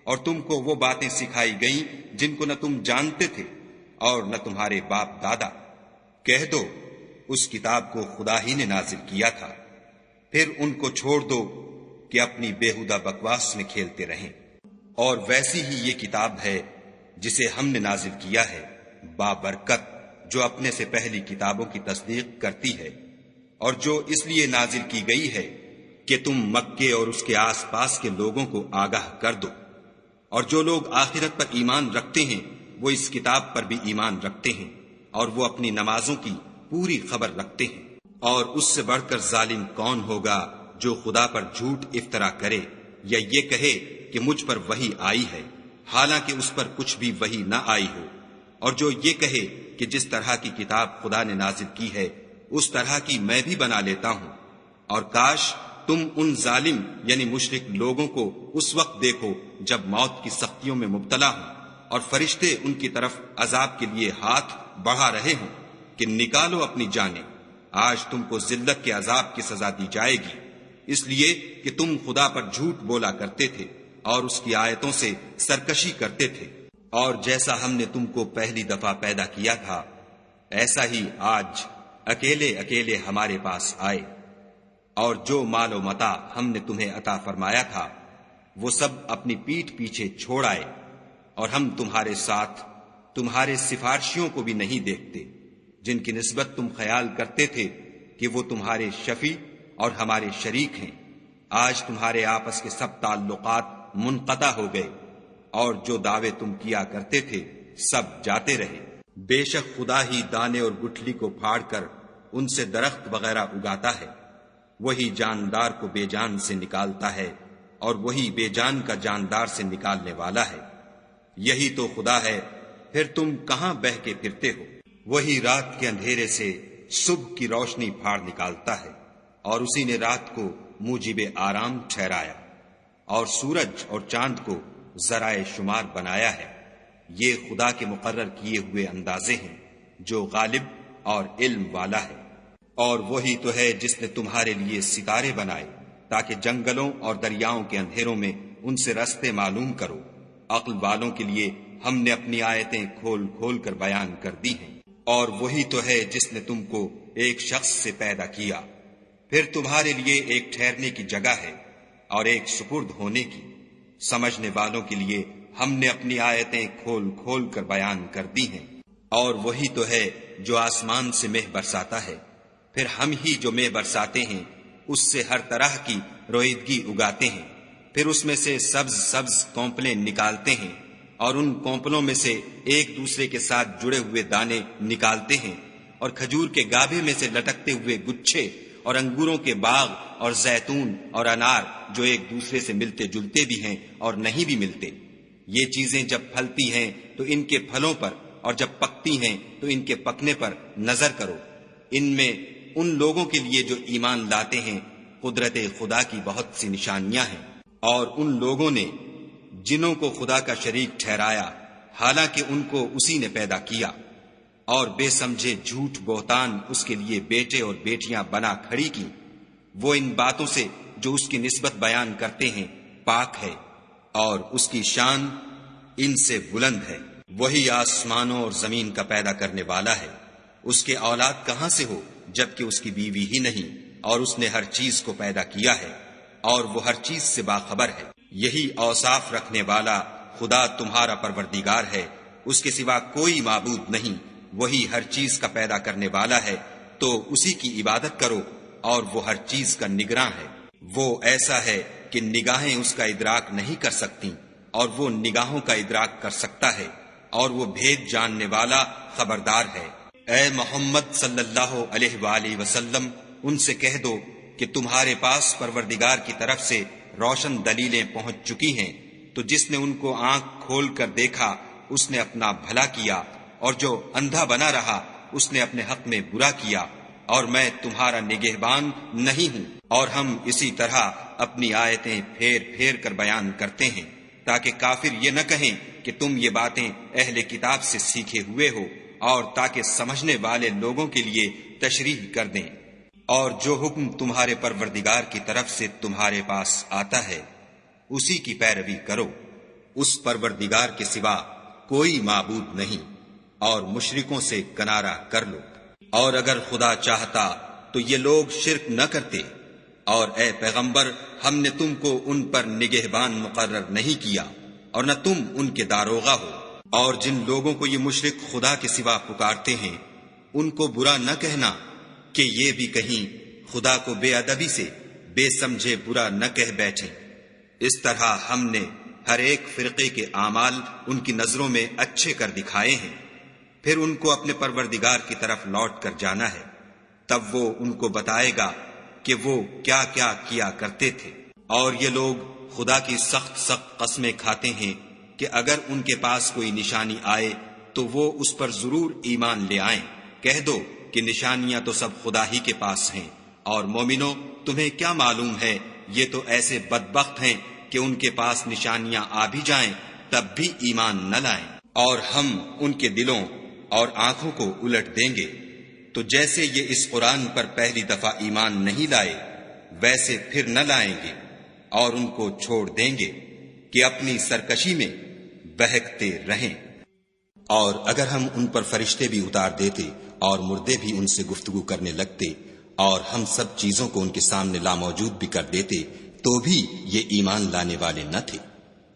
اور تم کو وہ باتیں سکھائی گئیں جن کو نہ تم جانتے تھے اور نہ تمہارے باپ دادا۔ کہہ دو اس کتاب کو خدا ہی نے نازل کیا تھا، پھر ان کو چھوڑ دو کہ اپنی بیہودہ بکواس میں کھیلتے رہیں۔ اور ویسی ہی یہ کتاب ہے جسے ہم نے نازل کیا ہے، بابرکت، جو اپنے سے پہلی کتابوں کی تصدیق کرتی ہے، اور جو اس لیے نازل کی گئی ہے کہ تم مکے اور اس کے آس پاس کے لوگوں کو آگاہ کر دو۔ اور جو لوگ آخرت پر ایمان رکھتے ہیں وہ اس کتاب پر بھی ایمان رکھتے ہیں، اور وہ اپنی نمازوں کی پوری خبر رکھتے ہیں۔ اور اس سے بڑھ کر ظالم کون ہوگا جو خدا پر جھوٹ افطرا کرے یا یہ کہے کہ مجھ پر وحی آئی ہے، حالانکہ اس پر کچھ بھی وحی نہ آئی ہو، اور جو یہ کہے کہ جس طرح کی کتاب خدا نے نازل کی ہے اس طرح کی میں بھی بنا لیتا ہوں۔ اور کاش تم ان ظالم یعنی مشرک لوگوں کو اس وقت دیکھو جب موت کی سختیوں میں مبتلا ہوں، اور فرشتے ان کی طرف عذاب کے لیے ہاتھ بڑھا رہے ہوں کہ نکالو اپنی جانیں، آج تم کو ذلت کے عذاب کی سزا دی جائے گی، اس لیے کہ تم خدا پر جھوٹ بولا کرتے تھے اور اس کی آیتوں سے سرکشی کرتے تھے۔ اور جیسا ہم نے تم کو پہلی دفعہ پیدا کیا تھا ایسا ہی آج اکیلے اکیلے ہمارے پاس آئے، اور جو مال و متاع ہم نے تمہیں عطا فرمایا تھا وہ سب اپنی پیٹھ پیچھے چھوڑ آئے، اور ہم تمہارے ساتھ تمہارے سفارشیوں کو بھی نہیں دیکھتے جن کی نسبت تم خیال کرتے تھے کہ وہ تمہارے شفیع اور ہمارے شریک ہیں۔ آج تمہارے آپس کے سب تعلقات منقطع ہو گئے، اور جو دعوے تم کیا کرتے تھے سب جاتے رہے۔ بے شک خدا ہی دانے اور گٹھلی کو پھاڑ کر ان سے درخت وغیرہ اگاتا ہے، وہی جاندار کو بے جان سے نکالتا ہے، اور وہی بے جان کا جاندار سے نکالنے والا ہے۔ یہی تو خدا ہے، پھر تم کہاں بہہ کے پھرتے ہو؟ وہی رات کے اندھیرے سے صبح کی روشنی پھاڑ نکالتا ہے، اور اسی نے رات کو موجب آرام ٹھہرایا، اور سورج اور چاند کو ذرائع شمار بنایا ہے۔ یہ خدا کے مقرر کیے ہوئے اندازے ہیں جو غالب اور علم والا ہے۔ اور وہی تو ہے جس نے تمہارے لیے ستارے بنائے تاکہ جنگلوں اور دریاؤں کے اندھیروں میں ان سے رستے معلوم کرو۔ عقل والوں کے لیے ہم نے اپنی آیتیں کھول کھول کر بیان کر دی ہیں۔ اور وہی تو ہے جس نے تم کو ایک شخص سے پیدا کیا، پھر تمہارے لیے ایک ٹھہرنے کی جگہ ہے اور ایک سپرد ہونے کی۔ سمجھنے والوں کے لیے ہم نے اپنی آیتیں کھول کھول کر بیان کر دی ہیں۔ اور وہی تو ہے جو آسمان سے مہ برساتا ہے، پھر ہم ہی جو مہ برساتے ہیں اس سے ہر طرح کی رویدگی اگاتے ہیں، پھر اس میں سے سبز سبز کونپلیں نکالتے ہیں، اور ان کونپلوں میں سے ایک دوسرے کے ساتھ جڑے ہوئے دانے نکالتے ہیں، اور کھجور کے گابھے میں سے لٹکتے ہوئے گچھے، اور انگوروں کے باغ اور زیتون اور انار جو ایک دوسرے سے ملتے جلتے بھی ہیں اور نہیں بھی ملتے۔ یہ چیزیں جب پھلتی ہیں تو ان کے پھلوں پر، اور جب پکتی ہیں تو ان کے پکنے پر نظر کرو۔ ان میں ان لوگوں کے لیے جو ایمان لاتے ہیں قدرت خدا کی بہت سی نشانیاں ہیں، اور ان لوگوں نے جنوں کو خدا کا شریک ٹھہرایا حالانکہ ان کو اسی نے پیدا کیا، اور بے سمجھے جھوٹ بہتان اس کے لیے بیٹے اور بیٹیاں بنا کھڑی کی۔ وہ ان باتوں سے جو اس کی نسبت بیان کرتے ہیں پاک ہے، اور اس کی شان ان سے بلند ہے۔ وہی آسمانوں اور زمین کا پیدا کرنے والا ہے، اس کے اولاد کہاں سے ہو جبکہ اس کی بیوی ہی نہیں، اور اس نے ہر چیز کو پیدا کیا ہے، اور وہ ہر چیز سے باخبر ہے۔ یہی اوصاف رکھنے والا خدا تمہارا پروردگار ہے، اس کے سوا کوئی معبود نہیں۔ وہی ہر چیز کا پیدا کرنے والا ہے، تو اسی کی عبادت کرو، اور وہ ہر چیز کا نگراں ہے۔ وہ ایسا ہے کہ نگاہیں اس کا ادراک نہیں کر سکتی، اور وہ نگاہوں کا ادراک کر سکتا ہے، اور وہ بھید جاننے والا خبردار ہے۔ اے محمد صلی اللہ علیہ وآلہ وسلم، ان سے کہہ دو کہ تمہارے پاس پروردگار کی طرف سے روشن دلیلیں پہنچ چکی ہیں، تو جس نے ان کو آنکھ کھول کر دیکھا اس نے اپنا بھلا کیا، اور جو اندھا بنا رہا اس نے اپنے حق میں برا کیا، اور میں تمہارا نگہبان نہیں ہوں۔ اور ہم اسی طرح اپنی آیتیں پھیر پھیر کر بیان کرتے ہیں تاکہ کافر یہ نہ کہیں کہ تم یہ باتیں اہل کتاب سے سیکھے ہوئے ہو، اور تاکہ سمجھنے والے لوگوں کے لیے تشریح کر دیں۔ اور جو حکم تمہارے پروردگار کی طرف سے تمہارے پاس آتا ہے اسی کی پیروی کرو، اس پروردگار کے سوا کوئی معبود نہیں، اور مشرکوں سے کنارہ کر لو۔ اور اگر خدا چاہتا تو یہ لوگ شرک نہ کرتے، اور اے پیغمبر ہم نے تم کو ان پر نگہبان مقرر نہیں کیا، اور نہ تم ان کے داروغہ ہو۔ اور جن لوگوں کو یہ مشرک خدا کے سوا پکارتے ہیں ان کو برا نہ کہنا کہ یہ بھی کہیں خدا کو بے ادبی سے بے سمجھے برا نہ کہہ بیٹھیں۔ اس طرح ہم نے ہر ایک فرقے کے اعمال ان کی نظروں میں اچھے کر دکھائے ہیں، پھر ان کو اپنے پروردگار کی طرف لوٹ کر جانا ہے، تب وہ ان کو بتائے گا کہ وہ کیا کیا کیا کرتے تھے۔ اور یہ لوگ خدا کی سخت سخت قسمیں کھاتے ہیں کہ اگر ان کے پاس کوئی نشانی آئے تو وہ اس پر ضرور ایمان لے آئیں۔ کہہ دو کہ نشانیاں تو سب خدا ہی کے پاس ہیں، اور مومنو تمہیں کیا معلوم ہے یہ تو ایسے بدبخت ہیں کہ ان کے پاس نشانیاں آ بھی جائیں تب بھی ایمان نہ لائیں۔ اور ہم ان کے دلوں اور آنکھوں کو الٹ دیں گے، تو جیسے یہ اس قرآن پر پہلی دفعہ ایمان نہیں لائے ویسے پھر نہ لائیں گے، اور ان کو چھوڑ دیں گے کہ اپنی سرکشی میں بہکتے رہیں۔ اور اگر ہم ان پر فرشتے بھی اتار دیتے اور مردے بھی ان سے گفتگو کرنے لگتے اور ہم سب چیزوں کو ان کے سامنے لاموجود بھی کر دیتے تو بھی یہ ایمان لانے والے نہ تھے،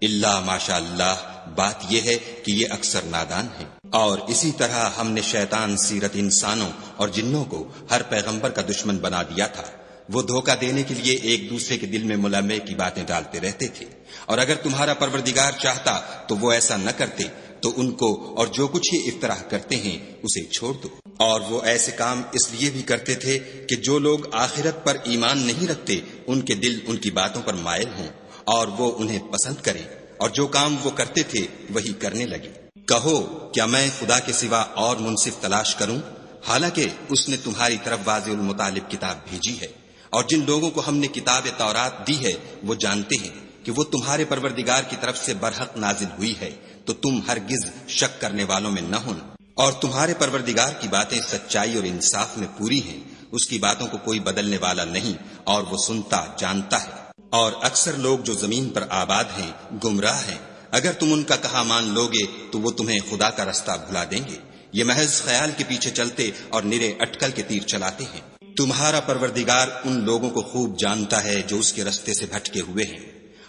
الا ماشاء اللہ۔ بات یہ ہے کہ یہ اکثر نادان ہیں۔ اور اسی طرح ہم نے شیطان سیرت انسانوں اور جنوں کو ہر پیغمبر کا دشمن بنا دیا تھا۔ وہ دھوکہ دینے کے لیے ایک دوسرے کے دل میں ملمے کی باتیں ڈالتے رہتے تھے، اور اگر تمہارا پروردگار چاہتا تو وہ ایسا نہ کرتے، تو ان کو اور جو کچھ یہ افطراح کرتے ہیں اسے چھوڑ دو۔ اور وہ ایسے کام اس لیے بھی کرتے تھے کہ جو لوگ آخرت پر ایمان نہیں رکھتے ان کے دل ان کی باتوں پر مائل ہوں اور وہ انہیں پسند کریں، اور جو کام وہ کرتے تھے وہی کرنے لگے۔ کہو کیا میں خدا کے سوا اور منصف تلاش کروں، حالانکہ اس نے تمہاری طرف واضح المطالب کتاب بھیجی ہے۔ اور جن لوگوں کو ہم نے کتاب تورات دی ہے وہ جانتے ہیں کہ وہ تمہارے پروردگار کی طرف سے برحق نازل ہوئی ہے، تو تم ہرگز شک کرنے والوں میں نہ ہونا۔ اور تمہارے پروردگار کی باتیں سچائی اور انصاف میں پوری ہیں، اس کی باتوں کو کوئی بدلنے والا نہیں، اور وہ سنتا جانتا ہے۔ اور اکثر لوگ جو زمین پر آباد ہیں گمراہ ہیں، اگر تم ان کا کہا مان لوگے تو وہ تمہیں خدا کا رستہ بھلا دیں گے۔ یہ محض خیال کے پیچھے چلتے اور نرے اٹکل کے تیر چلاتے ہیں۔ تمہارا پروردگار ان لوگوں کو خوب جانتا ہے جو اس کے رستے سے بھٹکے ہوئے ہیں،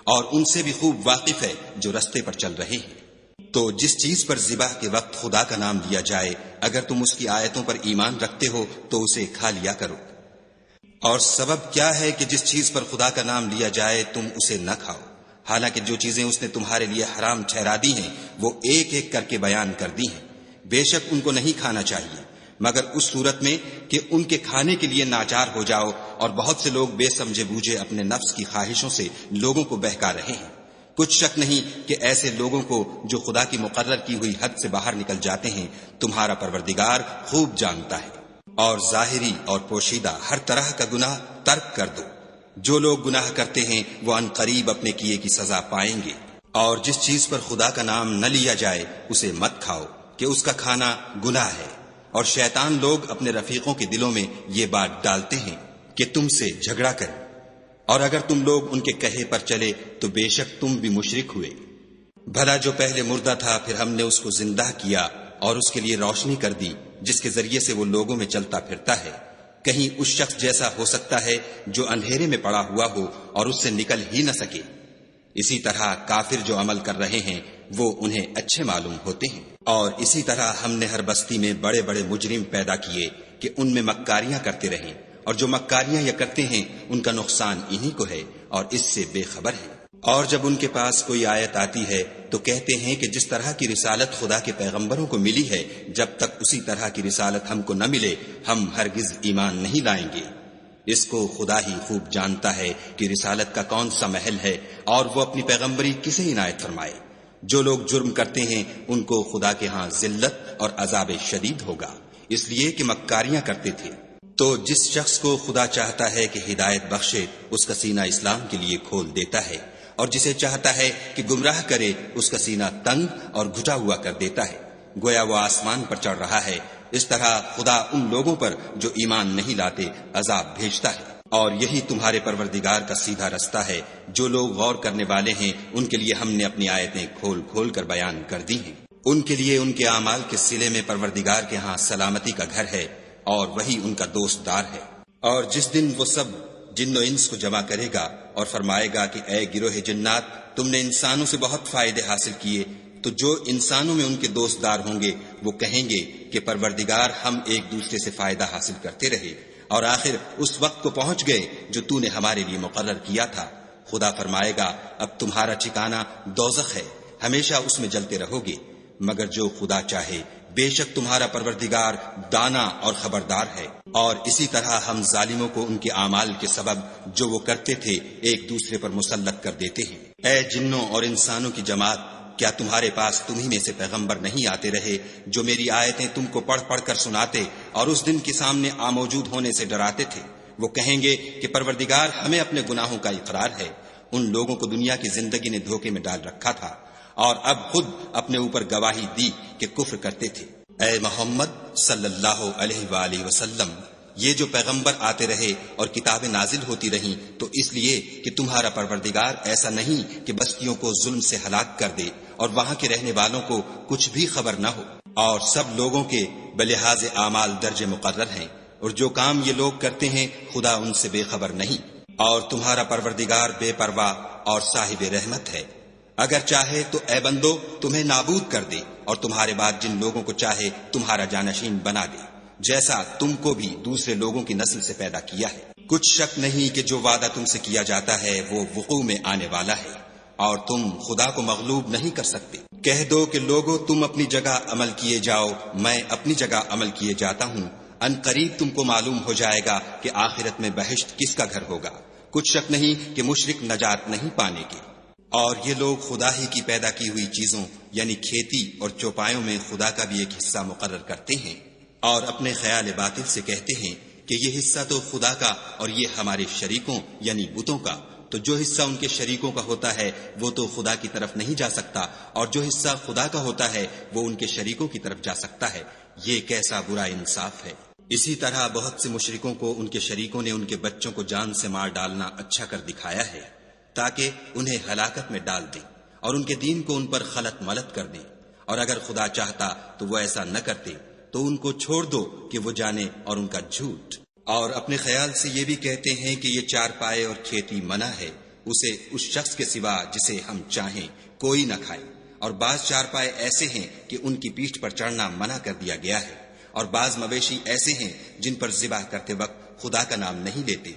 اور ان سے بھی خوب واقف ہے جو رستے پر چل رہے ہیں۔ تو جس چیز پر ذبح کے وقت خدا کا نام لیا جائے اگر تم اس کی آیتوں پر ایمان رکھتے ہو تو اسے کھا لیا کرو۔ اور سبب کیا ہے کہ جس چیز پر خدا کا نام لیا جائے تم اسے نہ کھاؤ، حالانکہ جو چیزیں اس نے تمہارے لیے حرام ٹھہرا دی ہیں وہ ایک ایک کر کے بیان کر دی ہیں۔ بے شک ان کو نہیں کھانا چاہیے مگر اس صورت میں کہ ان کے کھانے کے لیے ناچار ہو جاؤ، اور بہت سے لوگ بے سمجھے بوجھے اپنے نفس کی خواہشوں سے لوگوں کو بہکا رہے ہیں۔ کچھ شک نہیں کہ ایسے لوگوں کو جو خدا کی مقرر کی ہوئی حد سے باہر نکل جاتے ہیں تمہارا پروردگار خوب جانتا ہے۔ اور ظاہری اور پوشیدہ ہر طرح کا گناہ ترک کر دو۔ جو لوگ گناہ کرتے ہیں وہ ان قریب اپنے کیے کی سزا پائیں گے۔ اور جس چیز پر خدا کا نام نہ لیا جائے اسے مت کھاؤ کہ اس کا کھانا گناہ ہے۔ اور شیطان لوگ اپنے رفیقوں کے دلوں میں یہ بات ڈالتے ہیں کہ تم سے جھگڑا کریں، اور اگر تم لوگ ان کے کہے پر چلے تو بے شک تم بھی مشرک ہوئے۔ بھلا جو پہلے مردہ تھا پھر ہم نے اس کو زندہ کیا اور اس کے لیے روشنی کر دی جس کے ذریعے سے وہ لوگوں میں چلتا پھرتا ہے، کہیں اس شخص جیسا ہو سکتا ہے جو اندھیرے میں پڑا ہوا ہو اور اس سے نکل ہی نہ سکے۔ اسی طرح کافر جو عمل کر رہے ہیں وہ انہیں اچھے معلوم ہوتے ہیں۔ اور اسی طرح ہم نے ہر بستی میں بڑے بڑے مجرم پیدا کیے کہ ان میں مکاریاں کرتے رہیں، اور جو مکاریاں یہ کرتے ہیں ان کا نقصان انہی کو ہے اور اس سے بے خبر ہے۔ اور جب ان کے پاس کوئی آیت آتی ہے تو کہتے ہیں کہ جس طرح کی رسالت خدا کے پیغمبروں کو ملی ہے جب تک اسی طرح کی رسالت ہم کو نہ ملے ہم ہرگز ایمان نہیں لائیں گے۔ اس کو خدا ہی خوب جانتا ہے کہ رسالت کا کون سا محل ہے اور وہ اپنی پیغمبری کسے عنایت فرمائے۔ جو لوگ جرم کرتے ہیں ان کو خدا کے ہاں ذلت اور عذاب شدید ہوگا، اس لیے کہ مکاریاں کرتے تھے۔ تو جس شخص کو خدا چاہتا ہے کہ ہدایت بخشے اس کا سینہ اسلام کے لیے کھول دیتا ہے، اور جسے چاہتا ہے کہ گمراہ کرے اس کا سینہ تنگ اور گھٹا ہوا کر دیتا ہے، گویا وہ آسمان پر چڑھ رہا ہے۔ اس طرح خدا ان لوگوں پر جو ایمان نہیں لاتے عذاب بھیجتا ہے۔ اور یہی تمہارے پروردگار کا سیدھا رستہ ہے۔ جو لوگ غور کرنے والے ہیں ان کے لیے ہم نے اپنی آیتیں کھول کھول کر بیان کر دی ہیں۔ ان کے لیے ان کے اعمال کے صلے میں پروردگار کے ہاں سلامتی کا گھر ہے اور وہی ان کا دوست دار ہے۔ اور جس دن وہ سب جن و انس کو جمع کرے گا اور فرمائے گا کہ اے گروہ جنات، تم نے انسانوں سے بہت فائدے حاصل کیے، تو جو انسانوں میں ان کے دوست دار ہوں گے وہ کہیں گے کہ پروردگار ہم ایک دوسرے سے فائدہ حاصل کرتے رہے اور آخر اس وقت کو پہنچ گئے جو تو نے ہمارے لیے مقرر کیا تھا۔ خدا فرمائے گا اب تمہارا ٹھکانہ دوزخ ہے، ہمیشہ اس میں جلتے رہو گے، مگر جو خدا چاہے، بے شک تمہارا پروردگار دانا اور خبردار ہے۔ اور اسی طرح ہم ظالموں کو ان کے اعمال کے سبب جو وہ کرتے تھے ایک دوسرے پر مسلط کر دیتے ہیں۔ اے جنوں اور انسانوں کی جماعت، کیا تمہارے پاس تمہیں میں سے پیغمبر نہیں آتے رہے جو میری آیتیں تم کو پڑھ پڑھ کر سناتے اور اس دن کے سامنے موجود ہونے سے ڈراتے تھے؟ وہ کہیں گے کہ پروردگار ہمیں اپنے گناہوں کا اقرار ہے۔ ان لوگوں کو دنیا کی زندگی نے دھوکے میں ڈال رکھا تھا اور اب خود اپنے اوپر گواہی دی کہ کفر کرتے تھے۔ اے محمد صلی اللہ علیہ وآلہ وسلم، یہ جو پیغمبر آتے رہے اور کتابیں نازل ہوتی رہیں تو اس لیے کہ تمہارا پروردگار ایسا نہیں کہ بستیوں کو ظلم سے ہلاک کر دے اور وہاں کے رہنے والوں کو کچھ بھی خبر نہ ہو، اور سب لوگوں کے بلحاظ اعمال درجے مقرر ہیں، اور جو کام یہ لوگ کرتے ہیں خدا ان سے بے خبر نہیں۔ اور تمہارا پروردگار بے پرواہ اور صاحب رحمت ہے، اگر چاہے تو اے بندو تمہیں نابود کر دے اور تمہارے بعد جن لوگوں کو چاہے تمہارا جانشین بنا دے، جیسا تم کو بھی دوسرے لوگوں کی نسل سے پیدا کیا ہے۔ کچھ شک نہیں کہ جو وعدہ تم سے کیا جاتا ہے وہ وقوع میں آنے والا ہے، اور تم خدا کو مغلوب نہیں کر سکتے۔ کہہ دو کہ لوگو تم اپنی جگہ عمل کیے جاؤ، میں اپنی جگہ عمل کیے جاتا ہوں، ان قریب تم کو معلوم ہو جائے گا کہ آخرت میں بہشت کس کا گھر ہوگا۔ کچھ شک نہیں کہ مشرک نجات نہیں پانے کے۔ اور یہ لوگ خدا ہی کی پیدا کی ہوئی چیزوں یعنی کھیتی اور چوپایوں میں خدا کا بھی ایک حصہ مقرر کرتے ہیں، اور اپنے خیال باطل سے کہتے ہیں کہ یہ حصہ تو خدا کا اور یہ ہمارے شریکوں یعنی بتوں کا، تو جو حصہ ان کے شریکوں کا ہوتا ہے وہ تو خدا کی طرف نہیں جا سکتا، اور جو حصہ خدا کا ہوتا ہے وہ ان کے شریکوں کی طرف جا سکتا ہے۔ یہ کیسا برا انصاف ہے۔ اسی طرح بہت سے مشرکوں کو ان کے شریکوں نے ان کے بچوں کو جان سے مار ڈالنا اچھا کر دکھایا ہے تاکہ انہیں ہلاکت میں ڈال دیں اور ان کے دین کو ان پر خلط ملط کر دیں، اور اگر خدا چاہتا تو وہ ایسا نہ کرتے، تو ان کو چھوڑ دو کہ وہ جانے اور ان کا جھوٹ۔ اور اپنے خیال سے یہ بھی کہتے ہیں کہ یہ چارپائے اور کھیتی منع ہے، اسے اس شخص کے سوا جسے ہم چاہیں کوئی نہ کھائے، اور بعض چارپائے ایسے ہیں کہ ان کی پیٹھ پر چڑھنا منع کر دیا گیا ہے، اور بعض مویشی ایسے ہیں جن پر ذبح کرتے وقت خدا کا نام نہیں لیتے،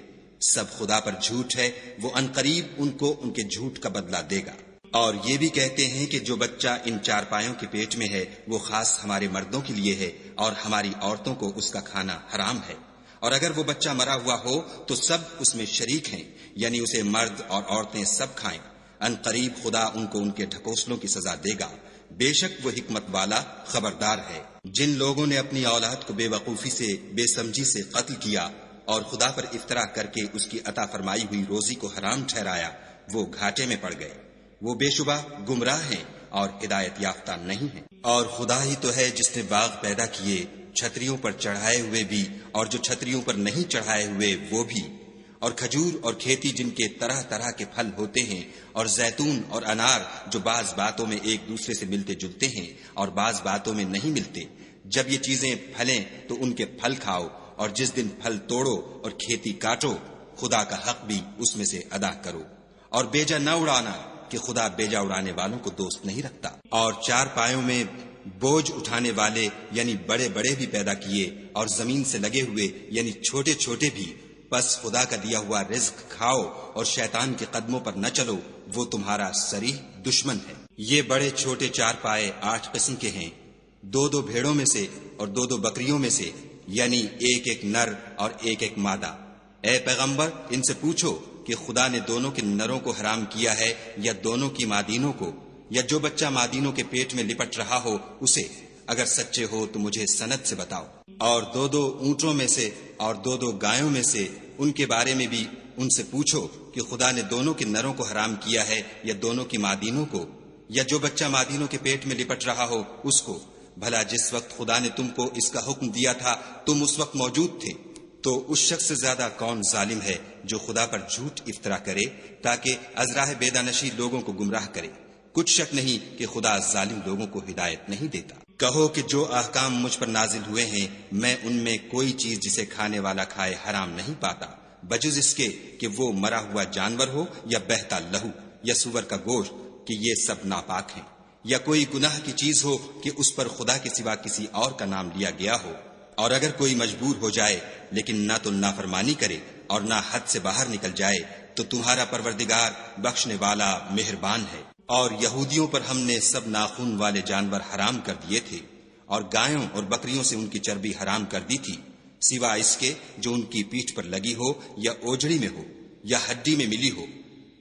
سب خدا پر جھوٹ ہے، وہ عنقریب ان کو ان کے جھوٹ کا بدلہ دے گا۔ اور یہ بھی کہتے ہیں کہ جو بچہ ان چارپایوں کے پیٹ میں ہے وہ خاص ہمارے مردوں کے لیے ہے اور ہماری عورتوں کو اس کا کھانا حرام ہے، اور اگر وہ بچہ مرا ہوا ہو تو سب اس میں شریک ہیں، یعنی اسے مرد اور عورتیں سب کھائیں۔ عنقریب خدا ان کو ان کے ڈھکوسلوں کی سزا دے گا، بے شک وہ حکمت والا خبردار ہے۔ جن لوگوں نے اپنی اولاد کو بے وقوفی سے، بے سمجھی سے قتل کیا اور خدا پر افطرا کر کے اس کی عطا فرمائی ہوئی روزی کو حرام ٹھہرایا، وہ گھاٹے میں پڑ گئے، وہ بے شبہ گمراہ ہیں اور ہدایت یافتہ نہیں ہیں۔ اور خدا ہی تو ہے جس نے باغ پیدا کیے، چھتریوں پر چڑھائے ہوئے بھی اور جو چھتریوں پر نہیں چڑھائے ہوئے وہ بھی، اور کھجور اور کھیتی جن کے طرح طرح کے پھل ہوتے ہیں، اور زیتون اور انار جو بعض باتوں میں ایک دوسرے سے ملتے جلتے ہیں اور بعض باتوں میں نہیں ملتے۔ جب یہ چیزیں پھلیں تو ان کے پھل کھاؤ، اور جس دن پھل توڑو اور کھیتی کاٹو، خدا کا حق بھی اس میں سے ادا کرو، اور بیجا نہ اڑانا کہ خدا بیجا اڑانے والوں کو دوست نہیں رکھتا۔ اور چار پایوں میں بوجھ اٹھانے والے یعنی بڑے بڑے بھی پیدا کیے، اور زمین سے لگے ہوئے یعنی چھوٹے چھوٹے بھی، بس خدا کا دیا ہوا رزق کھاؤ اور شیطان کے قدموں پر نہ چلو، وہ تمہارا صریح دشمن ہے۔ یہ بڑے چھوٹے چار پائے 8 قسم کے ہیں، 2 بھیڑوں میں سے اور 2 بکریوں میں سے، یعنی ایک نر اور ایک مادہ۔ اے پیغمبر ان سے پوچھو کہ خدا نے دونوں کے نروں کو حرام کیا ہے یا دونوں کی مادینوں کو، یا جو بچہ مادینوں کے پیٹ میں لپٹ رہا ہو اسے؟ اگر سچے ہو تو مجھے سند سے بتاؤ۔ اور 2 اونٹوں میں سے اور 2 گایوں میں سے، ان کے بارے میں بھی ان سے پوچھو کہ خدا نے دونوں کے نروں کو حرام کیا ہے یا دونوں کی مادینوں کو، یا جو بچہ مادینوں کے پیٹ میں لپٹ رہا ہو اس کو؟ بھلا جس وقت خدا نے تم کو اس کا حکم دیا تھا تم اس وقت موجود تھے؟ تو اس شخص سے زیادہ کون ظالم ہے جو خدا پر جھوٹ افطرا کرے تاکہ از راہ بیدانشی لوگوں کو گمراہ کرے؟ کچھ شک نہیں کہ خدا ظالم لوگوں کو ہدایت نہیں دیتا۔ کہو کہ جو احکام مجھ پر نازل ہوئے ہیں میں ان میں کوئی چیز جسے کھانے والا کھائے حرام نہیں پاتا، بجز اس کے کہ وہ مرا ہوا جانور ہو یا بہتا لہو یا سور کا گوشت، کہ یہ سب ناپاک ہیں، یا کوئی گناہ کی چیز ہو کہ اس پر خدا کے سوا کسی اور کا نام لیا گیا ہو۔ اور اگر کوئی مجبور ہو جائے لیکن نہ تو نافرمانی کرے اور نہ حد سے باہر نکل جائے تو تمہارا پروردگار بخشنے والا مہربان ہے۔ اور یہودیوں پر ہم نے سب ناخون والے جانور حرام کر دیے تھے، اور گایوں اور بکریوں سے ان کی چربی حرام کر دی تھی، سوائے اس کے جو ان کی پیٹھ پر لگی ہو یا اوجڑی میں ہو یا ہڈی میں ملی ہو۔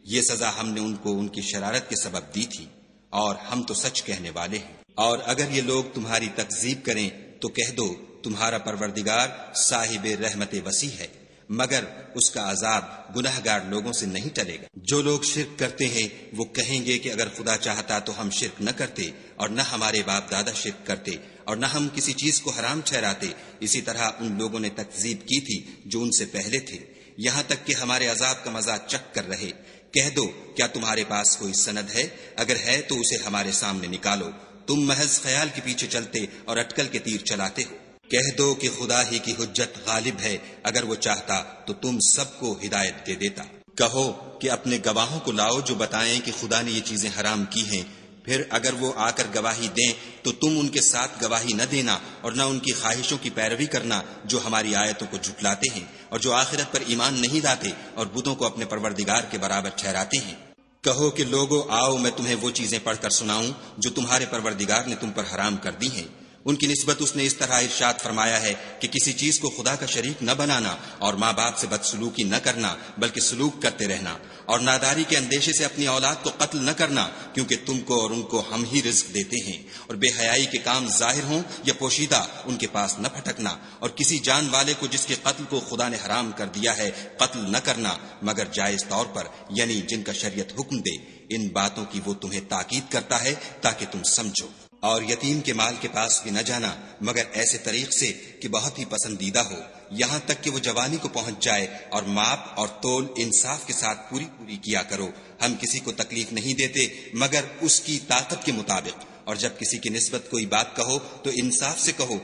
یہ سزا ہم نے ان کو ان کی شرارت کے سبب دی تھی، اور ہم تو سچ کہنے والے ہیں۔ اور اگر یہ لوگ تمہاری تکذیب کریں تو کہہ دو تمہارا پروردگار صاحب رحمت وسیع ہے، مگر اس کا عذاب گناہگار لوگوں سے نہیں ٹلے گا۔ جو لوگ شرک کرتے ہیں وہ کہیں گے کہ اگر خدا چاہتا تو ہم شرک نہ کرتے، اور نہ ہمارے باپ دادا شرک کرتے، اور نہ ہم کسی چیز کو حرام ٹھہراتے۔ اسی طرح ان لوگوں نے تکذیب کی تھی جو ان سے پہلے تھے، یہاں تک کہ ہمارے عذاب کا مزہ چکھ کر رہے۔ کہہ دو کیا تمہارے پاس کوئی سند ہے؟ اگر ہے تو اسے ہمارے سامنے نکالو، تم محض خیال کے پیچھے چلتے اور اٹکل کے تیر چلاتے ہو۔ کہہ دو کہ خدا ہی کی حجت غالب ہے، اگر وہ چاہتا تو تم سب کو ہدایت دے دیتا۔ کہو کہ اپنے گواہوں کو لاؤ جو بتائیں کہ خدا نے یہ چیزیں حرام کی ہیں، پھر اگر وہ آ کر گواہی دیں تو تم ان کے ساتھ گواہی نہ دینا اور نہ ان کی خواہشوں کی پیروی کرنا جو ہماری آیتوں کو جھٹلاتے ہیں اور جو آخرت پر ایمان نہیں لاتے اور بتوں کو اپنے پروردگار کے برابر ٹھہراتے ہیں۔ کہو کہ لوگو آؤ میں تمہیں وہ چیزیں پڑھ کر سناؤں جو تمہارے پروردگار نے تم پر حرام کر دی ہیں۔ ان کی نسبت اس نے اس طرح ارشاد فرمایا ہے کہ کسی چیز کو خدا کا شریک نہ بنانا، اور ماں باپ سے بدسلوکی نہ کرنا بلکہ سلوک کرتے رہنا، اور ناداری کے اندیشے سے اپنی اولاد کو قتل نہ کرنا، کیونکہ تم کو اور ان کو ہم ہی رزق دیتے ہیں، اور بے حیائی کے کام ظاہر ہوں یا پوشیدہ ان کے پاس نہ پھٹکنا، اور کسی جان والے کو جس کے قتل کو خدا نے حرام کر دیا ہے قتل نہ کرنا مگر جائز طور پر، یعنی جن کا شریعت حکم دے۔ ان باتوں کی وہ تمہیں تاکید کرتا ہے تاکہ تم سمجھو۔ اور یتیم کے مال کے پاس بھی نہ جانا مگر ایسے طریق سے کہ بہت ہی پسندیدہ ہو، یہاں تک کہ وہ جوانی کو پہنچ جائے، اور ماپ اور تول انصاف کے ساتھ پوری کیا کرو۔ ہم کسی کو تکلیف نہیں دیتے مگر اس کی طاقت کے مطابق، اور جب کسی کی نسبت کوئی بات کہو تو انصاف سے کہو،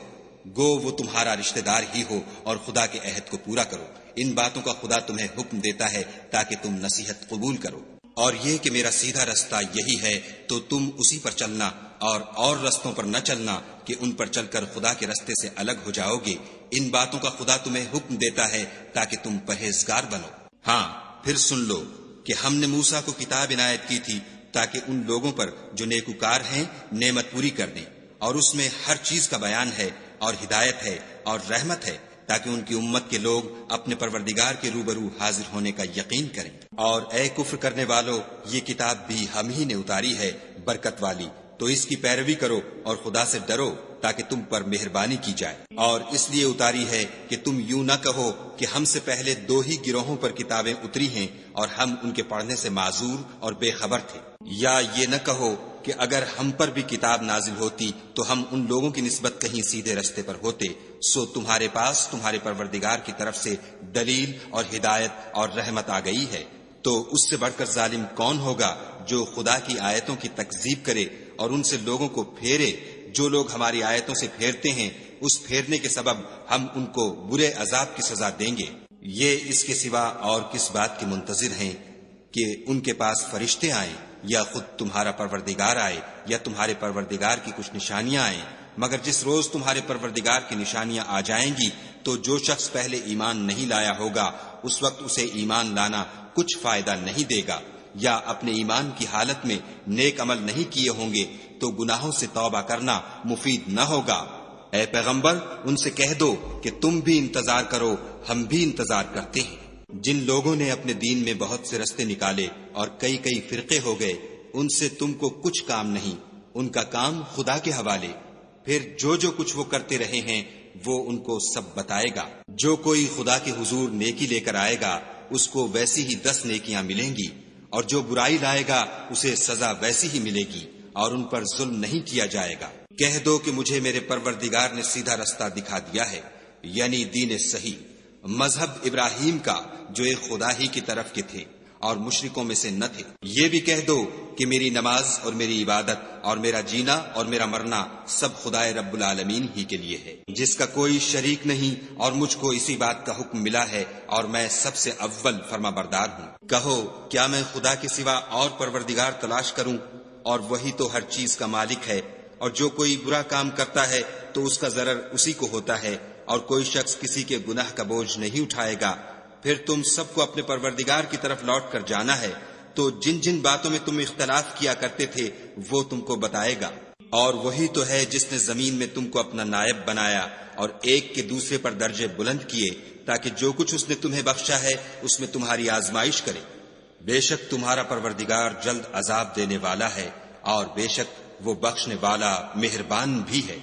گو وہ تمہارا رشتہ دار ہی ہو، اور خدا کے عہد کو پورا کرو۔ ان باتوں کا خدا تمہیں حکم دیتا ہے تاکہ تم نصیحت قبول کرو۔ اور یہ کہ میرا سیدھا رستہ یہی ہے تو تم اسی پر چلنا، اور رستوں پر نہ چلنا کہ ان پر چل کر خدا کے رستے سے الگ ہو جاؤ گے۔ ان باتوں کا خدا تمہیں حکم دیتا ہے تاکہ تم پرہیزگار بنو۔ ہاں پھر سن لو کہ ہم نے موسیٰ کو کتاب عنایت کی تھی تاکہ ان لوگوں پر جو نیکوکار ہیں نعمت پوری کر دیں، اور اس میں ہر چیز کا بیان ہے اور ہدایت ہے اور رحمت ہے، تاکہ ان کی امت کے لوگ اپنے پروردگار کے روبرو حاضر ہونے کا یقین کریں۔ اور اے کفر کرنے والو، یہ کتاب بھی ہم ہی نے اتاری ہے برکت والی، تو اس کی پیروی کرو اور خدا سے ڈرو تاکہ تم پر مہربانی کی جائے۔ اور اس لیے اتاری ہے کہ تم یوں نہ کہو کہ ہم سے پہلے 2 ہی گروہوں پر کتابیں اتری ہیں اور ہم ان کے پڑھنے سے معذور اور بے خبر تھے، یا یہ نہ کہو کہ اگر ہم پر بھی کتاب نازل ہوتی تو ہم ان لوگوں کی نسبت کہیں سیدھے رستے پر ہوتے، سو تمہارے پاس تمہارے پروردگار کی طرف سے دلیل اور ہدایت اور رحمت آ گئی ہے۔ تو اس سے بڑھ کر ظالم کون ہوگا جو خدا کی آیتوں کی تکذیب کرے اور ان سے لوگوں کو پھیرے؟ جو لوگ ہماری آیتوں سے پھیرتے ہیں اس پھیرنے کے سبب ہم ان کو برے عذاب کی سزا دیں گے۔ یہ اس کے سوا اور کس بات کے منتظر ہیں کہ ان کے پاس فرشتے آئیں یا خود تمہارا پروردگار آئے یا تمہارے پروردگار کی کچھ نشانیاں آئیں؟ مگر جس روز تمہارے پروردگار کی نشانیاں آ جائیں گی تو جو شخص پہلے ایمان نہیں لایا ہوگا اس وقت اسے ایمان لانا کچھ فائدہ نہیں دے گا، یا اپنے ایمان کی حالت میں نیک عمل نہیں کیے ہوں گے تو گناہوں سے توبہ کرنا مفید نہ ہوگا۔ اے پیغمبر ان سے کہہ دو کہ تم بھی انتظار کرو، ہم بھی انتظار کرتے ہیں۔ جن لوگوں نے اپنے دین میں بہت سے رستے نکالے اور کئی فرقے ہو گئے، ان سے تم کو کچھ کام نہیں، ان کا کام خدا کے حوالے۔ پھر جو کچھ وہ کرتے رہے ہیں وہ ان کو سب بتائے گا۔ جو کوئی خدا کے حضور نیکی لے کر آئے گا اس کو ویسی ہی 10 نیکیاں ملیں گی، اور جو برائی لائے گا اسے سزا ویسی ہی ملے گی، اور ان پر ظلم نہیں کیا جائے گا۔ کہہ دو کہ مجھے میرے پروردگار نے سیدھا رستہ دکھا دیا ہے، یعنی دین صحیح، مذہب ابراہیم کا جو ایک خدا ہی کی طرف کے تھے اور مشرکوں میں سے نہ تھے۔ یہ بھی کہہ دو کہ میری نماز اور میری عبادت اور میرا جینا اور میرا مرنا سب خدائے رب العالمین ہی کے لیے ہے، جس کا کوئی شریک نہیں، اور مجھ کو اسی بات کا حکم ملا ہے اور میں سب سے اول فرما بردار ہوں۔ کہو کیا میں خدا کے سوا اور پروردگار تلاش کروں؟ اور وہی تو ہر چیز کا مالک ہے، اور جو کوئی برا کام کرتا ہے تو اس کا ضرر اسی کو ہوتا ہے، اور کوئی شخص کسی کے گناہ کا بوجھ نہیں اٹھائے گا۔ پھر تم سب کو اپنے پروردگار کی طرف لوٹ کر جانا ہے، تو جن باتوں میں تم اختلاف کیا کرتے تھے وہ تم کو بتائے گا۔ اور وہی تو ہے جس نے زمین میں تم کو اپنا نائب بنایا اور ایک کے دوسرے پر درجے بلند کیے، تاکہ جو کچھ اس نے تمہیں بخشا ہے اس میں تمہاری آزمائش کرے۔ بے شک تمہارا پروردگار جلد عذاب دینے والا ہے، اور بے شک وہ بخشنے والا مہربان بھی ہے۔